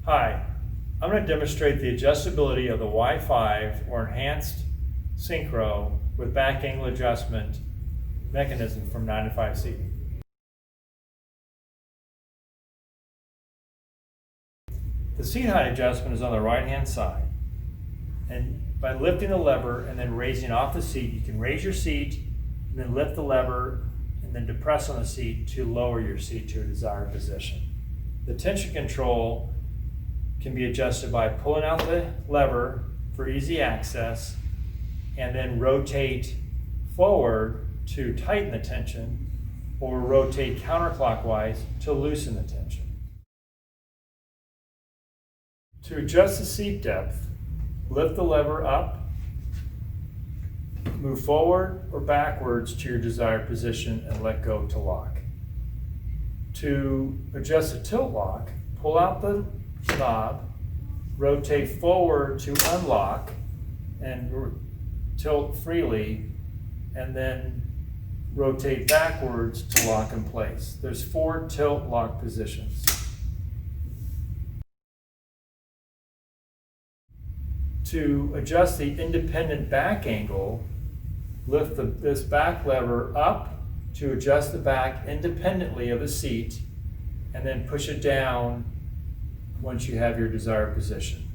Hi, I'm going to demonstrate the adjustability of the Y5 or enhanced synchro with back angle adjustment mechanism from 9 to 5 seating. The seat height adjustment is on the right hand side, and by lifting the lever and then raising off the seat, you can raise your seat and then lift the lever and then depress on the seat to lower your seat to a desired position. The tension control can be adjusted by pulling out the lever for easy access and then rotate forward to tighten the tension or rotate counterclockwise to loosen the tension. To adjust the seat depth, lift the lever up, move forward or backwards to your desired position and let go to lock. To adjust the tilt lock, pull out the knob, rotate forward to unlock and tilt freely, and then rotate backwards to lock in place. There's 4 tilt lock positions. To adjust the independent back angle, lift this back lever up to adjust the back independently of the seat, and then push it down once you have your desired position.